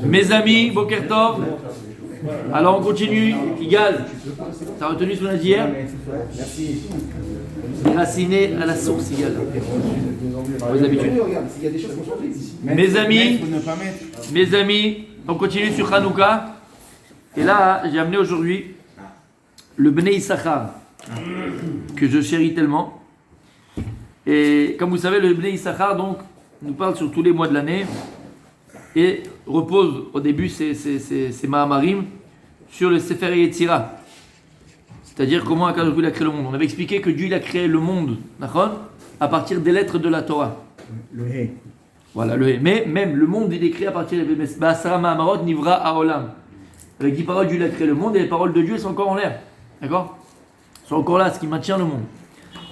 Mes amis, Boker Tov. Alors on continue. Igal, t'as retenu ce qu'on a dit hier? Raciné à la source, Igal. Vos habitudes. Mes amis, on continue sur Hanouka. Et là, j'ai amené aujourd'hui le Bnei Issachar, que je chéris tellement. Et comme vous savez, le Bnei Issachar donc nous parle sur tous les mois de l'année et repose au début ces Mahamarim sur le Sefer Yetzira, c'est-à-dire comment Akadosh Baruch Hu a créé le monde. On avait expliqué que Dieu il a créé le monde, à partir des lettres de la Torah. Le He. Voilà, le He. Mais même le monde il est créé à partir des Ba'asara Mahamarot Nivra Haolam. Avec 10 paroles, Dieu il a créé le monde et les paroles de Dieu elles sont encore en l'air. D'accord? Elles sont encore là, ce qui maintient le monde.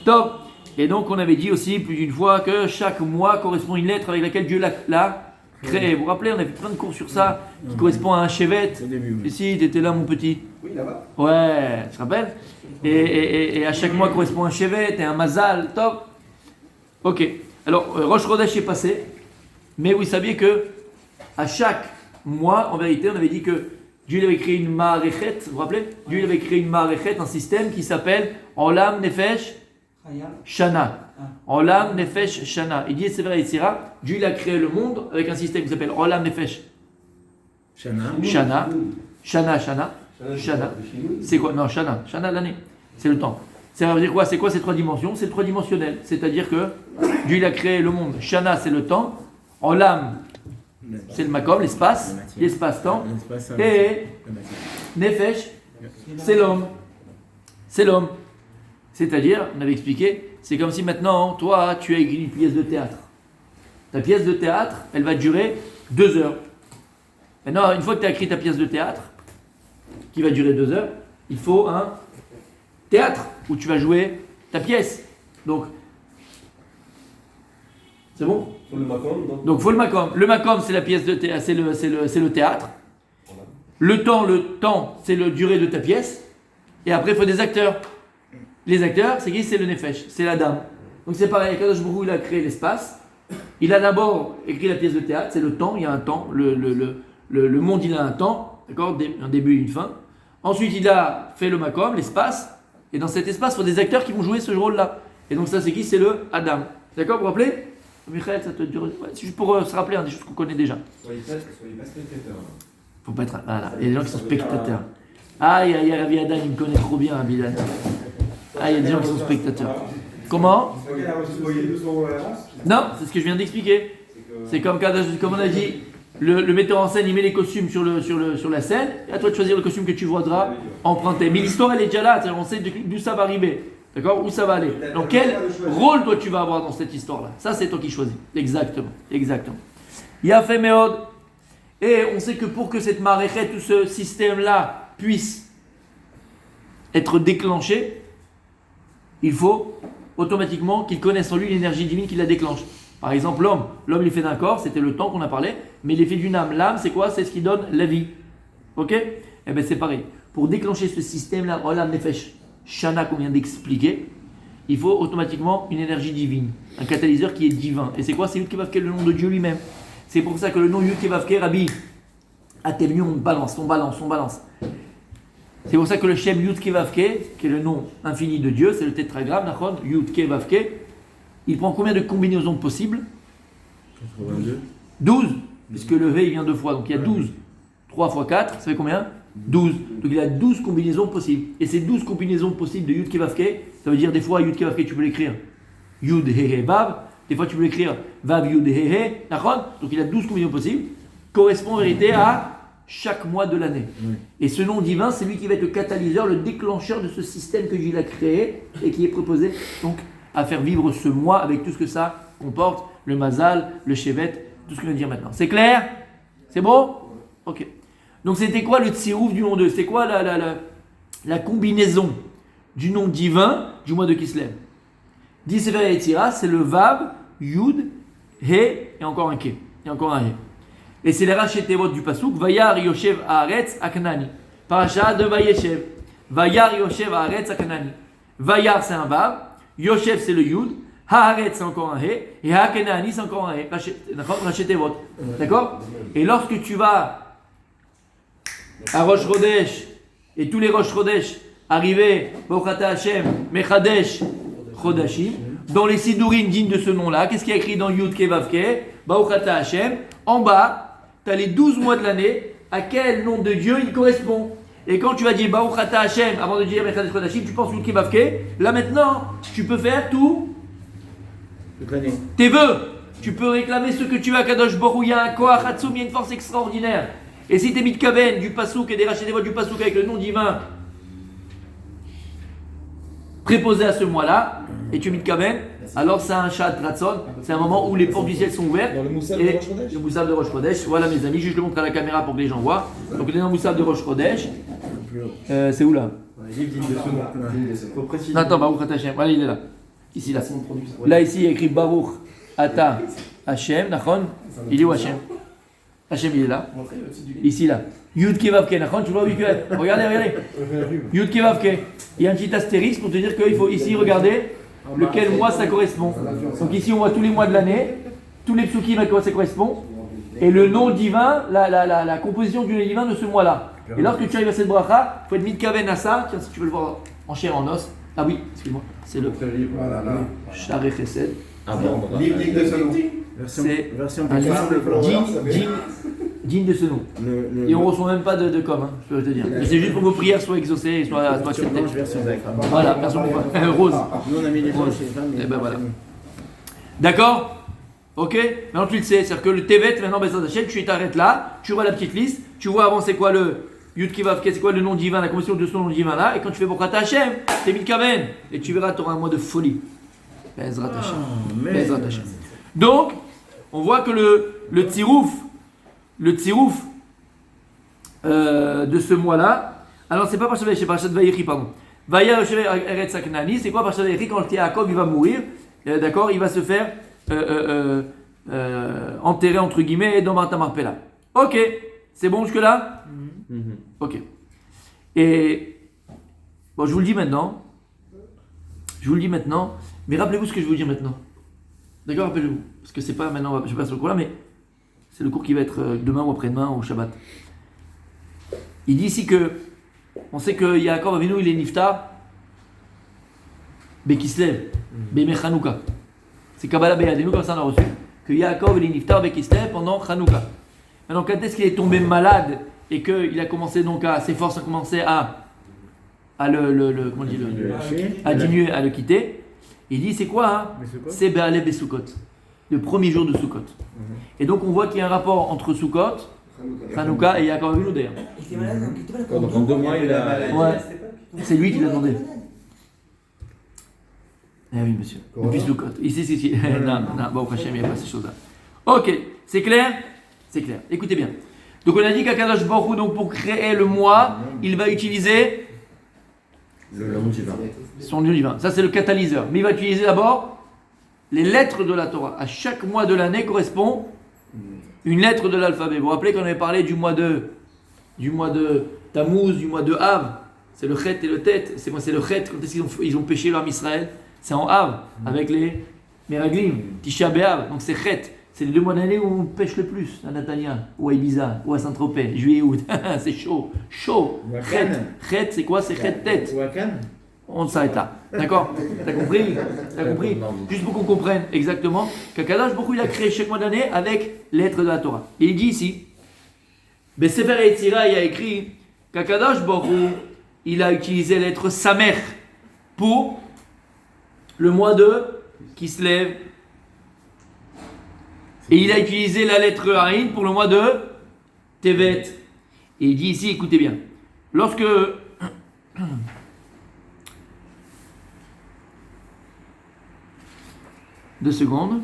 Top. Et donc on avait dit aussi plus d'une fois que chaque mois correspond à une lettre avec laquelle Dieu l'a créé. Vous vous rappelez, on a fait plein de cours sur ça, qui correspond à un chevet. Ici, tu étais là mon petit. Oui, là-bas. Ouais, tu te rappelles? Et à chaque mois correspond un chevet et un mazal, top. Ok, alors Rosh Chodesh est passé, mais vous saviez que à chaque mois, en vérité, on avait dit que Dieu avait créé une ma'arechet, vous vous rappelez? Dieu avait créé une ma'arechet, un système qui s'appelle Olam Nefesh Shana. Olam Nefesh Shana. Il dit Sefer Yetzira, Dieu il a créé le monde avec un système qui s'appelle Olam Nefesh Shana. Shana. Shana. C'est quoi? Non, Shana. Shana l'année. C'est le temps. Ça veut dire quoi? C'est quoi ces trois dimensions? C'est le trois dimensionnel. C'est-à-dire que Dieu il a créé le monde. Shana c'est le temps. Olam c'est le makom, l'espace, l'espace-temps. Et Nefesh c'est l'homme. C'est l'homme. C'est-à-dire, on avait expliqué, c'est comme si maintenant, toi, tu as écrit une pièce de théâtre. Ta pièce de théâtre, elle va durer 2 heures. Maintenant, une fois que tu as écrit ta pièce de théâtre, qui va durer 2 heures, il faut un théâtre où tu vas jouer ta pièce. Donc, c'est bon? Donc, il faut le makom. Le makom, c'est la pièce de théâtre, c'est le théâtre. Le temps, c'est la durée de ta pièce. Et après, il faut des acteurs. Les acteurs, c'est qui? C'est le Nefesh, c'est la dame. Donc c'est pareil, Akadosh Baruch Hu il a créé l'espace. Il a d'abord écrit la pièce de théâtre, c'est le temps, il y a un temps. Le monde il a un temps, d'accord? Un début et une fin. Ensuite il a fait le makom, l'espace. Et dans cet espace, il faut des acteurs qui vont jouer ce rôle-là. Et donc ça c'est qui? C'est le Adam. D'accord, vous vous rappelez? Michael, ça te dure. Ouais, c'est juste pour se rappeler des choses qu'on connaît déjà. Soyez pas spectateurs. Faut pas être. Voilà, il y a des gens qui sont spectateurs. Ah, il y a Ravi Adam, il me connaît trop bien, Bilal. Ah, il y a des gens qui sont spectateurs. Comment? Non, c'est ce que je viens d'expliquer. C'est comme on a dit, le metteur en scène, il met les costumes sur la scène, et à toi de choisir le costume que tu voudras emprunter. Mais l'histoire, elle est déjà là, on sait d'où ça va arriver. D'accord? Où ça va aller. Donc, quel rôle, toi, tu vas avoir dans cette histoire-là? Ça, c'est toi qui choisis. Exactement. Yafé Meod. Et on sait que pour que cette maréchet, tout ce système-là, puisse être déclenché, il faut automatiquement qu'il connaisse en lui l'énergie divine qui la déclenche. Par exemple, l'homme l'effet d'un corps, c'était le temps qu'on a parlé, mais l'effet d'une âme, l'âme c'est quoi? C'est ce qui donne la vie. Ok? Eh bien c'est pareil. Pour déclencher ce système-là, Olam Nefesh Shana qu'on vient d'expliquer, il faut automatiquement une énergie divine, un catalyseur qui est divin. Et c'est quoi? C'est Yud Kevavke, le nom de Dieu lui-même. C'est pour ça que le nom Yud Kevavke, Rabbi, Atemnu, on balance. C'est pour ça que le Shem Yud Kevavke, qui est le nom infini de Dieu, c'est le tétragramme, Nachon, Yud Kevavke, il prend combien de combinaisons possibles? 82. 12, puisque le V il vient 2 fois, donc il y a 12. 3 fois 4, ça fait combien? 12. Donc il y a 12 combinaisons possibles. Et ces 12 combinaisons possibles de Yud Kevavke, ça veut dire des fois Yud Kevavke tu peux l'écrire Yud He He Vav, des fois tu peux l'écrire Vav Yud He He, Nachon, donc il y a 12 combinaisons possibles, correspond en vérité à chaque mois de l'année. Oui. Et ce nom divin, c'est lui qui va être le catalyseur, le déclencheur de ce système que Dieu a créé et qui est proposé donc à faire vivre ce mois avec tout ce que ça comporte, le mazal, le chevet, tout ce que je vais dire maintenant. C'est clair? C'est bon? Ok. Donc c'était quoi le tsirouf du nom de? C'est quoi la combinaison du nom divin du mois de Kislev? Dit Sefer Yetzira, c'est le Vav, Yud, He et encore un Ke. Et encore un He. Et c'est les rachetevot du Pasuk, Vayar Yoshev Haaretz Aknani. Parasha de Vayeshev. Vayar Yoshev Haaretz Aknani. Vayar c'est un Vav, Yoshev c'est le Yud, Haaretz c'est encore un He, et Hakenaani c'est encore un He. Rachetevot. D'accord? Et lorsque tu vas à Rosh Chodesh, et tous les Rosh Chodesh arrivés, Bauchata Hashem, Mechadesh, Chodashim, dans les Sidurim dignes de ce nom-là, qu'est-ce qu'il y a écrit dans Yud Kevavke, Bauchata Hashem, en bas, tu as les 12 mois de l'année, à quel nom de Dieu il correspond. Et quand tu vas dire Bauchata Hashem, avant de dire Mechadesh Chodashim, tu penses Yud Kevavke, là maintenant, tu peux faire tout tes vœux. Tu peux réclamer ce que tu as, Kadosh Baruch Hu, il y a un Koach Hatzum, il y a une force extraordinaire. Et si tu es mitkaven du pasouk et des rachetevot du pasouk avec le nom divin préposé à ce mois-là, et tu es mitkaven, alors c'est un Shat Ratzon, c'est un moment où les portes du ciel sont ouvertes. Dans le Moussaf de et Rosh Chodesh. le Moussaf de Rosh Chodesh, voilà mes amis, je le montre à la caméra pour que les gens voient. Donc le Moussaf de Rosh Chodesh, c'est où là? Faut préciser. Non, attends, Baruch Ata Hashem, voilà il est là. Ici, là. Là, ici, il y a écrit Baruch Ata Hashem, Nachon. Il est où Hashem? Hashem, il est là. Ici, là. Yud Kevavke, Nachon, tu vois où il est? Regardez. Yud Kevavke. Il y a un petit astérisque pour te dire qu'il faut ici regarder lequel mois ça correspond. Donc ici, on voit tous les mois de l'année, tous les psukim à quoi ça correspond, et le nom divin, la composition du nom divin de ce mois-là. Et lorsque tu arrives à cette bracha, il faut être mitkaven à ça. Tiens, si tu veux le voir en chair, en os. Ah oui, excuse-moi, c'est le Sharei Chesed. Livre de ce nom. C'est Version un livre plus digne de ce nom. Et on ne reçoit même pas de com, hein, je peux te dire. Mais c'est juste pour que vos prières soient exaucées et soient acceptées. version Voilà, version rose. Nous on a mis les Rose. chez les femmes. Et ben voilà. D'accord? Ok? Maintenant tu le sais, c'est-à-dire que le Tevet, maintenant, Bezrat Hashem, tu t'arrêtes là, tu vois la petite liste, tu vois avant c'est quoi le Yud Kevavke, c'est quoi le nom divin, la composition de ce nom divin là, et quand tu fais Bauchata Hashem, t'es mitkaven, et tu verras, tu auras un mois de folie. Bezrat Hashem. Bezrat Hashem. Donc, on voit que le tzirouf de ce mois-là, alors c'est pas Parashat Vayechi, c'est Parashat Vayechi, pardon. Vaya Yoshev Eretz Haknani, c'est quoi Parashat Vayechi? Quand Yaakov il va mourir, d'accord, il va se faire enterrer entre guillemets dans Mata Marpella. Ok, c'est bon jusque-là? Ok. Et bon, je vous le dis maintenant, mais rappelez-vous ce que je vais vous dire maintenant. D'accord, rappelez-vous, parce que c'est pas maintenant, je passe le cours là, mais c'est le cours qui va être demain ou après-demain au Shabbat. Il dit ici que, on sait que Yaakov Avinu il est niftar, Bekislev, Beme Chanouka. C'est Kabbalah Beyadenu, comme ça on a reçu, que Yaakov il est niftar Bekislev pendant Chanouka. Maintenant, quand est-ce qu'il est tombé malade et qu'il a commencé donc à, ses forces ont commencé à comment on dit, à diminuer, à le quitter, il dit c'est quoi hein? C'est Be'aleh Besukot, le premier jour de Sukkot. Et donc on voit qu'il y a un rapport entre Sukkot, Chanouka et Yaakov Avinu d'ailleurs. Il était malade, Donc en 2 mois il a. Ouais. C'est lui qui l'a demandé. Eh oui, monsieur. Depuis Sukkot. Ici. Non, bon, Hachem, il n'y a pas ces choses-là. Ok, c'est clair? C'est clair. Écoutez bien. Donc on a dit qu'Akadosh Baruch Hu, donc pour créer le mois, il va utiliser Le nom divin. son nom divin. Ça, c'est le catalyseur. Mais il va utiliser d'abord les lettres de la Torah. À chaque mois de l'année correspond une lettre de l'alphabet. Vous vous rappelez qu'on avait parlé du mois de Tammuz, du mois de Av. C'est le Chet et le Tet. C'est le Chet. Quand est-ce qu'ils ont péché l'homme Israël? C'est en Av, avec les Meraglim, Tisha B'Av. Donc c'est Chet. C'est les 2 mois d'année où on pêche le plus, à Natania, ou à Ibiza, ou à Saint-Tropez, juillet, août. C'est chaud. Chet, c'est quoi? C'est Chet tête. On s'arrête là. D'accord? T'as compris? Juste pour qu'on comprenne exactement qu'Akadosh Baruch Hu, il a créé chaque mois d'année avec lettres de la Torah. Et il dit ici, Besefer Yetzira, il a écrit qu'Akadosh Baruch Hu, il a utilisé la lettre Samer pour le mois de Kislev. Et il a utilisé la lettre Aïn pour le mois de Tevet. Et il dit ici, écoutez bien, lorsque 2 secondes.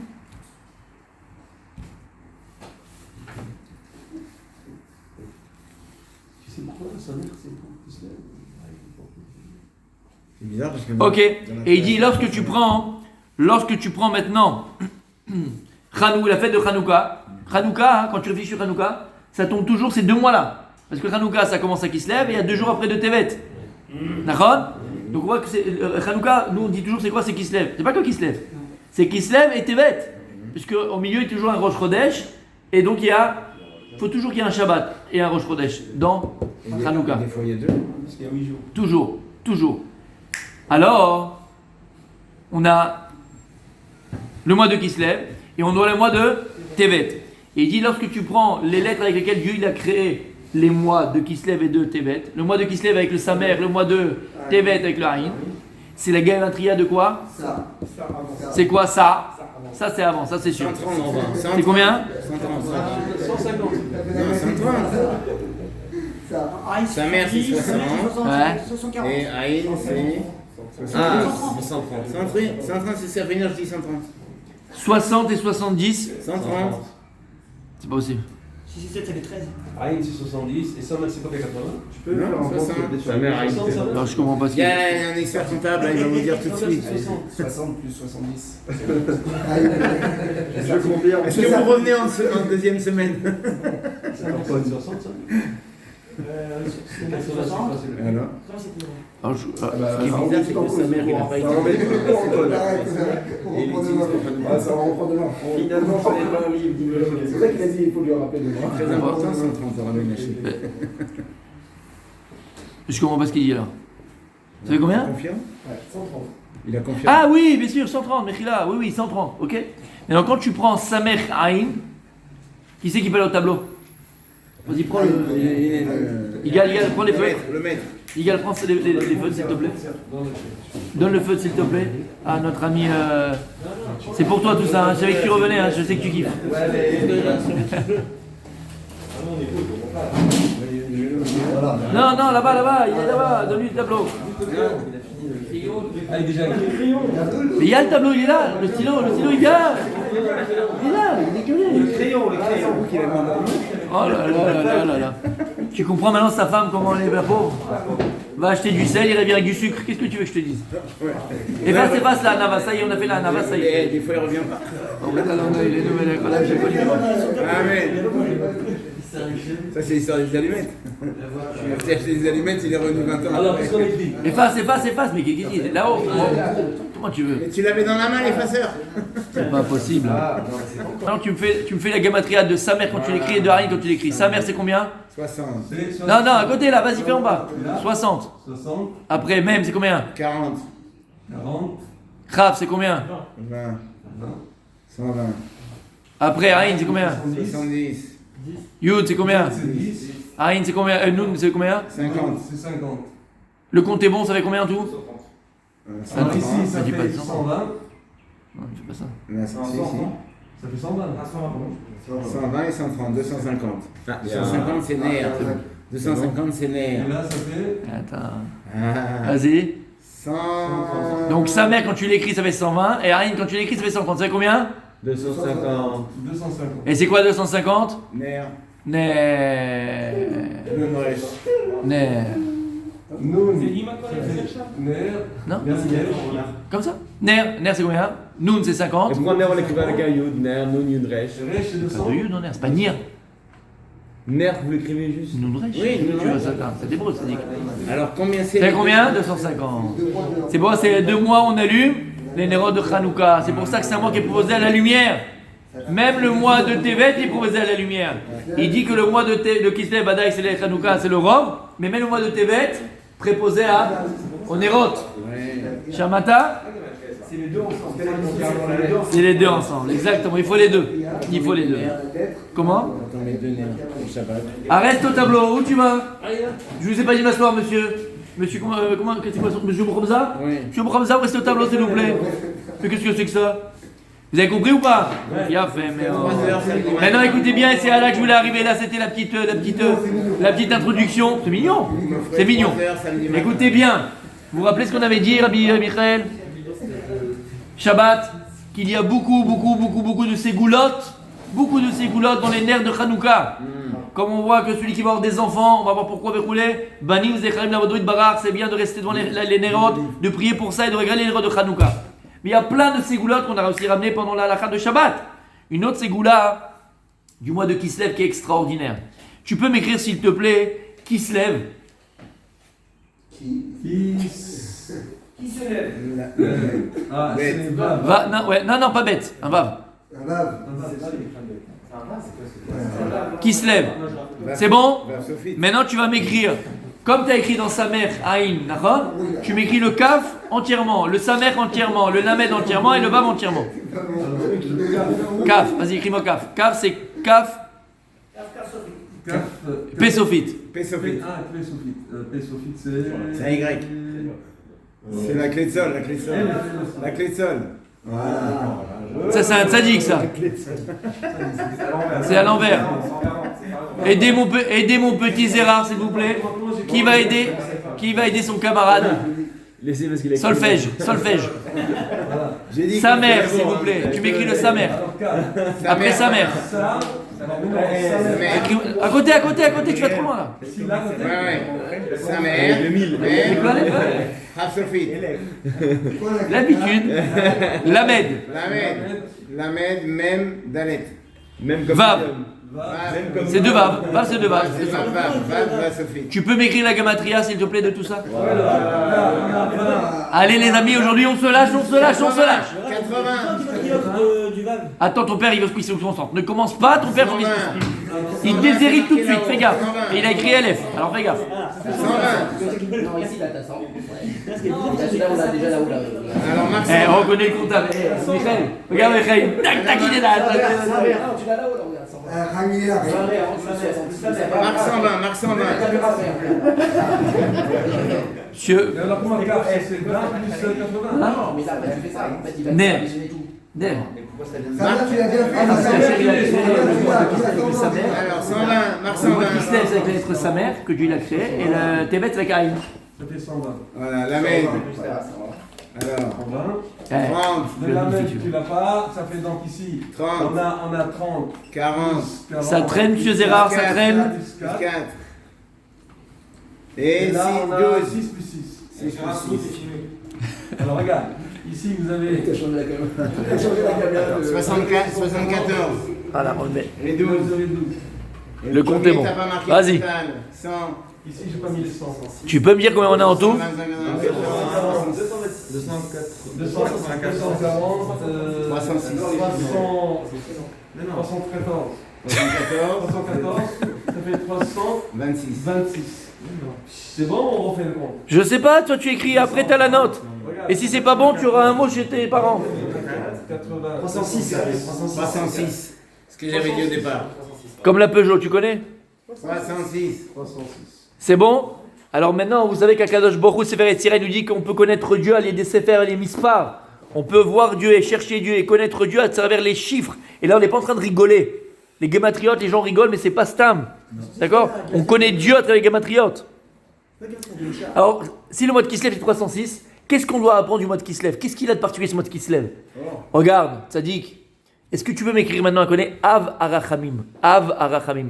C'est pourquoi sa mère, c'est pour Kislev. C'est bizarre parce que. Ok, et il dit lorsque tu prends maintenant la fête de Hanouka, quand tu réfléchis sur Hanouka, ça tombe toujours ces 2 mois-là. Parce que Hanouka, ça commence à Kislev et il y a 2 jours après de Tevet. D'accord? Donc on voit que Hanouka, nous on dit toujours c'est quoi? C'est Kislev. C'est pas que Kislev. c'est Kislev et Tevet. Puisque au milieu, il y a toujours un Rosh Chodesh. Et donc, il faut toujours qu'il y ait un Shabbat et un Rosh Chodesh dans Hanouka. Des fois, il y a deux. Parce qu'il y a 8 jours. Toujours, toujours. Alors, on a le mois de Kislev et on a le mois de Tevet. Et il dit, lorsque tu prends les lettres avec lesquelles Dieu il a créé les mois de Kislev et de Tevet, le mois de Kislev avec le Samer, le mois de Tevet avec le Aïn, c'est la gematria de quoi? C'est quoi ça? Ça c'est avant, ça c'est sûr. 130. C'est combien? 150. Non, 130. Sa mère, c'est 60. Ouais. Et Aïn, c'est. Ah, 130. 130, c'est ça, venir, je dis 130. 60 et 70, 130. c'est pas possible. 6, 7, ça fait 13. Aïn, c'est 70. Et ça, c'est pas 80. Tu peux Non, faire en 60. compte des Sa mère, Aïn, 60, ça va. Alors je comprends pas ce Il qu'il y y a. a un expert comptable, là, il va vous dire tout de suite. 60 plus 70. Je confirme. Est-ce que vous revenez en deuxième semaine? Ça va pas être 60, ça? C'est 60. Alors Alors, Ce qui est bizarre, c'est que sa mère, il n'a pas été. Ça va reprendre demain. Finalement, ça n'est pas un livre. C'est vrai qu'il a dit il faut lui rappeler demain. Très important, 130, on va le lâcher. Je comprends pas ce qu'il dit là. Vous savez combien? Confirme? Ouais, 130. Il a confirmé. Ah oui, bien sûr, 130, Mechila, oui, oui, 130, ok. Et donc quand tu prends Samer Aïn, qui c'est qui peut aller au tableau? Vas-y, prends le. Igal, prends les feuilles. Le maître. Igal, prends les feuilles s'il te plaît. Donne le feu s'il te plaît à notre ami. C'est pour toi tout ça, hein. Je savais que tu revenais, hein. Je sais que tu kiffes. Non, non, là-bas, il est là-bas, donne-lui le tableau. Ah, il est déjà avec les crayons. Mais il y a le tableau, il est là, le stylo il vient. Il est là, il est gueulé. Les crayons. Oh là là là là là. Tu comprends maintenant sa femme comment elle est la pauvre? Va acheter du sel, il revient avec du sucre. Qu'est-ce que tu veux que je te dise? Efface la Nava, ça y est, on a fait la Nava, ça y est. Des fois, il revient pas. On regarde là, il est nouvelle école, j'ai pas lu. Amen. Ça, c'est l'histoire des allumettes. Tu as acheté des allumettes, il est revenu 20 ans. Alors, après. qu'est-ce qu'on écrit? Efface, mais qu'est-ce qu'il dit? Là-haut. Comment tu veux? Mais tu l'avais dans la main, l'effaceur. C'est pas possible. Alors tu me fais la gamatria de sa mère quand tu l'écris et de Harin quand tu l'écris. Sa mère c'est combien? 60. Non, à côté là, vas-y, fais en bas. 60. 60, Après, même, c'est combien? 40. 40, Krav, c'est combien? 20. 20, 120. Après, Harin, c'est combien? 70. Yud, c'est combien? c'est 10, Harin, c'est combien? Noun, c'est combien? 50. c'est 50. Le compte est bon, ça fait combien en tout? Alors ici, 130. ça dis pas fait de 120. Non, c'est pas ça. Là, si, si. Ça fait 120. 120 et 130, 250. 250 c'est nerf. 250 c'est Et nerf. là, ça fait Attends. Ah. Vas-y. 100. Donc sa mère quand tu l'écris ça fait 120 et Harin quand tu l'écris ça fait 130. Ça fait combien? 250. 250. Et c'est quoi 250? Nerf. Ner. Le reste. Ner. Noun, ça fait Ner. Non? Merci, Comme ça? Ner c'est combien? Noun c'est 50. Et pourquoi Ner on l'écrivait avec un Yud, Ner, Nun, Yud, Resh? Resh, c'est Pas 200. de Yud, non, Ner, c'est pas Nir. Ner, vous l'écrivez juste? Noun Resh. Oui, Noun Tu vois Resh. ça là, c'est hébreu, ça dit. Alors combien c'est? C'est combien? 250. C'est bon, c'est 2 mois on allume les Nérodes de Hanouka. C'est pour ça que c'est un mois qui est proposé à la lumière. Même le mois de Tevet est proposé à la lumière. Il dit que le mois de Kislev, Badaï, c'est le Hanouka, c'est le Rov. Mais même le mois de Tevet, préposé au Nérot. Ouais. Shamata, C'est les deux ensemble. c'est les deux ensemble. Exactement, il faut les deux. Il faut les deux. Comment? Attends, les deux nerfs pour Shabbat. Arrête au tableau, où tu vas? Je vous ai pas dit m'asseoir, monsieur. Monsieur, comment, c'est quoi, monsieur Moukhamza? Oui. Monsieur Moukhamza, restez au tableau, s'il vous plaît. Mais qu'est-ce que c'est que ça? Vous avez compris ou pas? Bien fait, mais. 3 heures, samedi matin. Maintenant, écoutez bien, c'est à là que je voulais arriver. Là, c'était la petite introduction. C'est mignon. C'est mignon. 3 heures, samedi matin. Écoutez bien. Vous vous rappelez ce qu'on avait dit, Rabbi Michael? Shabbat, qu'il y a beaucoup de ségoulottes. Beaucoup de ségoulottes dans les nerfs de Hanouka. Comme on voit que celui qui va avoir des enfants, on va voir pourquoi rouler. Banim Zecharim Lavadoit Barar, c'est bien de rester devant les nerfs, de prier pour ça et de regarder les nerfs de Hanouka. Mais il y a plein de ségoulottes qu'on a aussi ramenées pendant la halakha de Shabbat. Une autre ségoula du mois de Kislev qui est extraordinaire. Tu peux m'écrire s'il te plaît, Kislev. Qui se lève? Ah, Bête. c'est Vav. Va, non, ouais, non, pas bête, un vav. Un lave. Qui se lève. C'est bon? Vav Sophie. Maintenant, tu vas m'écrire, comme tu as écrit dans sa mère, Aïn, d'accord? Tu m'écris le kaf entièrement, le samer entièrement, le lamed entièrement et le vav entièrement. Kaf, vas-y, écris-moi kaf. Kaf, c'est kaf, Kaf. pesofit. P Sophie. Ah, P-Sophite. P-Sophite, c'est. C'est un Y. C'est la clé de sol, la clé de sol. La clé de sol. Ça, c'est un tzaddik, ça. C'est à l'envers. Aidez mon petit Zérard, s'il vous plaît. Qui va aider son camarade? Laissez parce qu'il a. Solfège. J'ai dit Sa que- mère, s'il vous plaît. Tu m'écris le sa mère. Après sa mère. Ça. Écris- À côté, tu vas trop loin là. Ouais. Sa mère. Le mille. Vav Sophie. L'habitude. Lamed. Lamed, même Dalet. Même comme. Vav. Même comme. C'est deux vav. Vav, c'est deux vav. Vav Sophie. Tu peux m'écrire la gamatria, s'il te plaît, de tout ça? Allez les amis, aujourd'hui on se lâche. 80. Attends, ton père il va se pisser au centre. Ne commence pas, ton père il va se pisser. Il déshérite tout de suite, fais gaffe. Et il a écrit LF, alors fais gaffe. 120. Non, ici, là, t'as 100. Là, on a déjà là-haut, là. Alors Max. Eh, on reconnaît le comptable. Michael, regarde Michael. Tac, tac, il est là. Non, tu l'as là-haut, là, regarde, 100. Un milliard. Marc 120. Monsieur, Et alors, comment Kaf, c'est 20 plus 80? Non, mais là, après, tu fais ça. En fait, il va Ner. déjeuner tout. Ner. Ça, là, tu l'as déjà fait. Ah, ça, c'est ça, la série, tu l'as la fait. série, le sa mère. Alors 120. Marc Le mot 120. qui se lève, c'est avec la lettre sa mère, que Dieu il a créé, et le Tébet, c'est avec Aïn. Ça fait 120. Voilà, Lamed. Alors 120. Eh, 30. Le lamed, tu l'as pas. Ça fait donc ici. 30. On a 30. 40. Ça traîne, monsieur Zérard, ça traîne. Plus 4. 4. Et Et là, on a 12. 6 plus 6. 6 plus 6. Alors, regarde. Ici, vous avez. T'as changé la caméra. 74. Voilà, on le met. Et 12. Vous avez 12. Et Le compte est bon. t'as pas marqué Vas-y. le total. 100. Ici, j'ai pas mis les 100. Tu peux me dire combien on a en tout? 240, 306. 314. 74. Ça fait 26. 326. C'est bon, on refait le compte. Je sais pas, toi tu écris, après t'as la note. Et si c'est pas bon, tu auras un mot chez tes parents. 80. 306. 306. Ce que j'avais dit au départ. Comme la Peugeot, tu connais? 306. 306. C'est bon? Alors maintenant, vous savez qu'Akadosh Baruch Hu Sefer Yetzirah nous dit qu'on peut connaître Dieu à des Sefer et les Mispar. On peut voir Dieu et chercher Dieu et connaître Dieu à travers les chiffres. Et là, on n'est pas en train de rigoler. Les gematriotes, les gens rigolent, mais c'est pas stam. D'accord? On connaît Dieu à travers les gematriotes. Alors, si le mois de Kislev est 306, qu'est-ce qu'on doit apprendre du mois de Kislev? Qu'est-ce qu'il a de particulier ce mois de Kislev? Regarde, Tzadik. Est-ce que tu veux m'écrire maintenant à connaître Av Arachamim? Av Arachamim.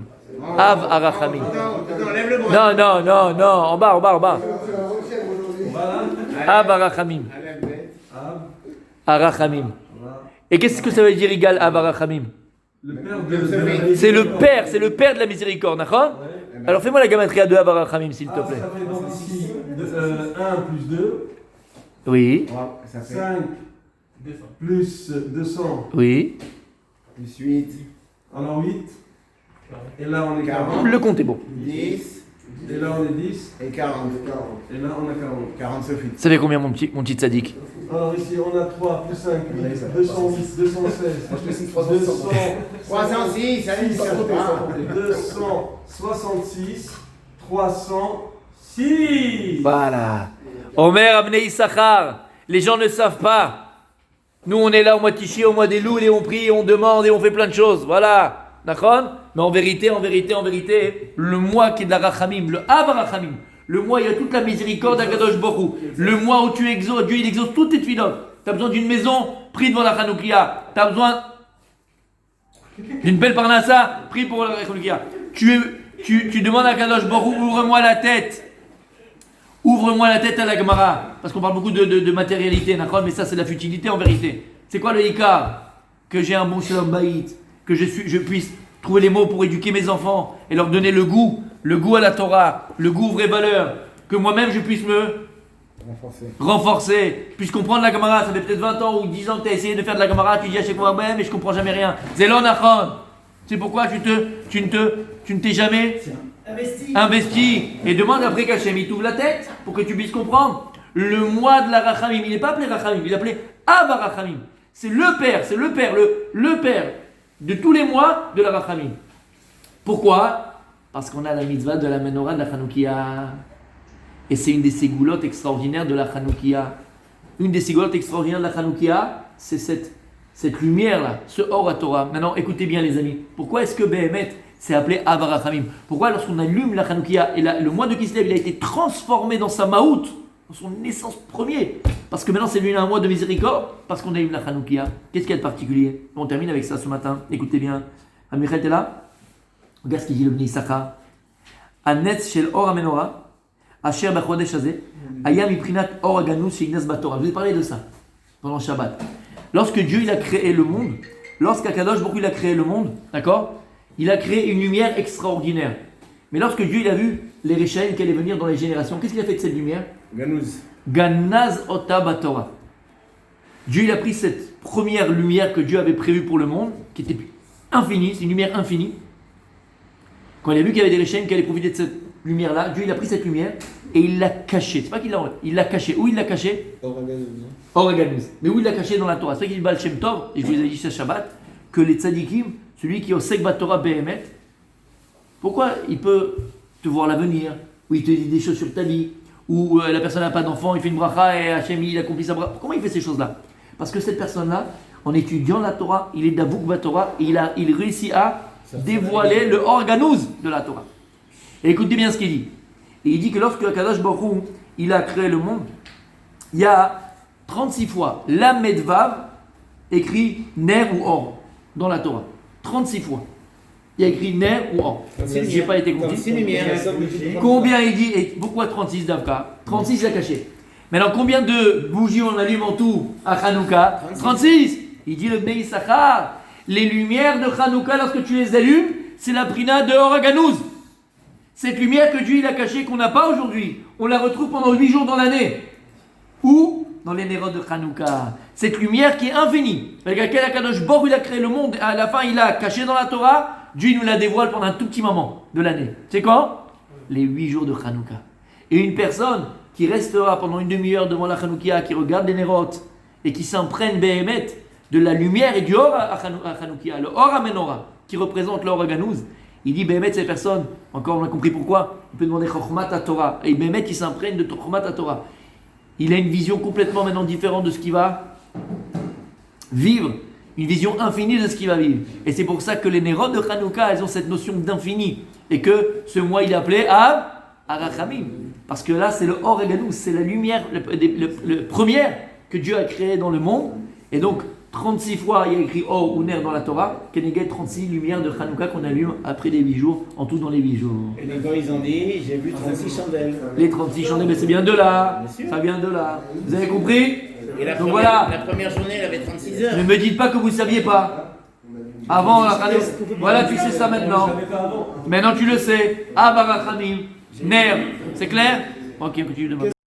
Av Arachamim. Non, lève le bras. Non, en bas. Av Arachamim. Arachamim. Et qu'est-ce que ça veut dire égal Av Arachamim? Le père de. C'est le père de la miséricorde, d'accord? Alors fais-moi la gamatria de Av Arachamim, s'il te Ah, plaît. ça fait donc ici 1 plus 2. Oui, Ça fait 5 plus 200. oui. plus 8. Alors 8. Et là, on est 40. Le compte est bon. 10. Et là, on est 10. Et 40. Et là, on a 40. 40 Sophie. Ça fait combien mon petit tzaddik? Alors ici, on a 3 plus 5, 8, 206, 216, 306, allez, ça va. 266, 306. Voilà. Omer Abnei Issachar. Les gens ne savent pas. Nous, on est là au mois de Tishi, au mois des loups, et on prie, et on demande, et on fait plein de choses. Voilà. D'accord? Mais en vérité, le mois qui est de la Rachamim, le Av Rachamim, le mois, il y a toute la miséricorde d'Akadosh Baruch Hu. Le mois où tu exauces, Dieu, il exauce toutes tes tefilot. Tu as besoin d'une maison, prie devant la Hanoukia. Tu as besoin d'une belle parnassa, prie pour la Hanoukia. Tu demandes à Akadosh Baruch Hu, ouvre-moi la tête. Ouvre-moi la tête à la Gemara. Parce qu'on parle beaucoup de matérialité, d'accord? Mais ça, c'est de la futilité en vérité. C'est quoi le Ika? Que j'ai un bon shalom baït, que je puisse trouver les mots pour éduquer mes enfants et leur donner le goût à la Torah, le goût aux vraies valeurs, que moi-même je puisse me Renforcer. Puisse comprendre la Gemara. Ça fait peut-être 20 ans ou 10 ans que tu as essayé de faire de la Gemara. Tu dis à chaque fois, ouais, mais je comprends jamais rien. Zelon Achon. C'est pourquoi tu ne t'es jamais investi. Et demande après qu'Hachem il t'ouvre la tête pour que tu puisses comprendre. Le mois de la Rachamim, il n'est pas appelé Rachamim, il est appelé Abba Rachamim. C'est le père de tous les mois de la Rachamim. Pourquoi? Parce qu'on a la mitzvah de la menorah de la Chanoukia. Et c'est une des ségoulottes extraordinaires de la Chanoukia. Une des ségoulottes extraordinaires de la Chanoukia, c'est cette lumière-là, ce Or à Torah. Maintenant, écoutez bien les amis. Pourquoi est-ce que Behemet c'est appelé Abba Rachamim? Pourquoi lorsqu'on allume la Chanoukia et le mois de Kislev, il a été transformé dans sa Maout, dans son essence premier? Parce que maintenant c'est devenu un mois de miséricorde, parce qu'on allume la Chanoukia. Qu'est-ce qu'il y a de particulier? On termine avec ça ce matin. Écoutez bien. Amichel, t'es là? Regarde ce qu'il dit le Bnei Issachar. Anetz shel Or HaMenorah, Asher b'chodesh hazeh, Aya miprinat Or HaGanuz she'ignas baTorah. Je vous ai parlé de ça pendant Shabbat. Lorsque Dieu il a créé le monde, lorsqu'Akadosh Baruch Hu il a créé le monde, d'accord, il a créé une lumière extraordinaire. Mais lorsque Dieu il a vu les Réchaïm qui allaient venir dans les générations, qu'est-ce qu'il a fait de cette lumière? Ganouz. Ganaz ota baTorah. Dieu il a pris cette première lumière que Dieu avait prévue pour le monde, qui était infinie, c'est une lumière infinie. Quand il a vu qu'il y avait des Réchaïm qui allaient profiter de cette lumière-là, Dieu il a pris cette lumière et il l'a cachée. C'est pas qu'il l'a enlevée, il l'a cachée. Où il l'a cachée? Or HaGanuz. Mais où il l'a cachée dans la Torah? C'est vrai qu'il dit Baal Shem Tov, et je vous ai dit ce Shabbat, que les tzadikim, celui qui est au Osek Batorah Behemet, pourquoi il peut te voir l'avenir, ou il te dit des choses sur ta vie, ou la personne n'a pas d'enfant, il fait une bracha et Hachem il accomplit sa bracha. Comment il fait ces choses-là? Parce que cette personne-là, en étudiant la Torah, il est d'Avouk Batorah et il réussit à dévoiler le Or HaGanuz de la Torah. Et écoutez bien ce qu'il dit. Et il dit que lorsque Kadosh Baruch Hu, il a créé le monde, il y a 36 fois la Medvav écrit Ner ou Or dans la Torah. 36 fois. Il y a écrit Ner ou Or. J'ai pas été compris. Combien il dit, et pourquoi 36 d'Avka? 36 il a caché. Maintenant, combien de bougies on allume en tout à Hanouka? 36. Il dit le Bnei Issachar, les lumières de Hanouka, lorsque tu les allumes, c'est la prina de Or HaGanuz. Cette lumière que Dieu il a cachée, qu'on n'a pas aujourd'hui, on la retrouve pendant 8 jours dans l'année. Où? Dans les Nérot de Hanouka. Cette lumière qui est infinie, avec laquelle Akadosh Baruch Hu il a créé le monde, à la fin il l'a caché dans la Torah, Dieu nous la dévoile pendant un tout petit moment de l'année. C'est quand? Les 8 jours de Hanouka. Et une personne qui restera pendant une demi-heure devant la Hanoukia, qui regarde les Nérot, et qui s'imprègne Behemet de la lumière et du Or à Hanoukia, le Or HaMenorah, qui représente l'Or HaGanuz, il dit Behemet cette personne, encore on a compris pourquoi, il peut demander Chokhmat HaTorah, et Behemet qui s'imprègne de Chokhmat HaTorah. Il a une vision complètement maintenant différente de ce qu'il va vivre, une vision infinie de ce qu'il va vivre. Et c'est pour ça que les Nérot de Hanouka, elles ont cette notion d'infini, et que ce mois il est appelé Arachamim, parce que là c'est le Or HaGanuz, c'est la lumière, le première que Dieu a créée dans le monde, et donc 36 fois il y a écrit Or ou Ner dans la Torah, Keneged 36 lumières de Hanouka qu'on allume après les 8 jours, en tout dans les 8 jours. Et donc quand ils ont dit, j'ai vu 36 chandelles. Les 36 chandelles, mais c'est bien de là, ça vient de là. Vous avez compris? Et la, donc première, voilà. La première journée, elle avait 36 heures. Ne me dites pas que vous ne saviez pas. Avant la Hanouka. Voilà, tu sais ça maintenant. Maintenant tu le sais. Abarachamim, Ner, c'est clair? Ok, continue demain.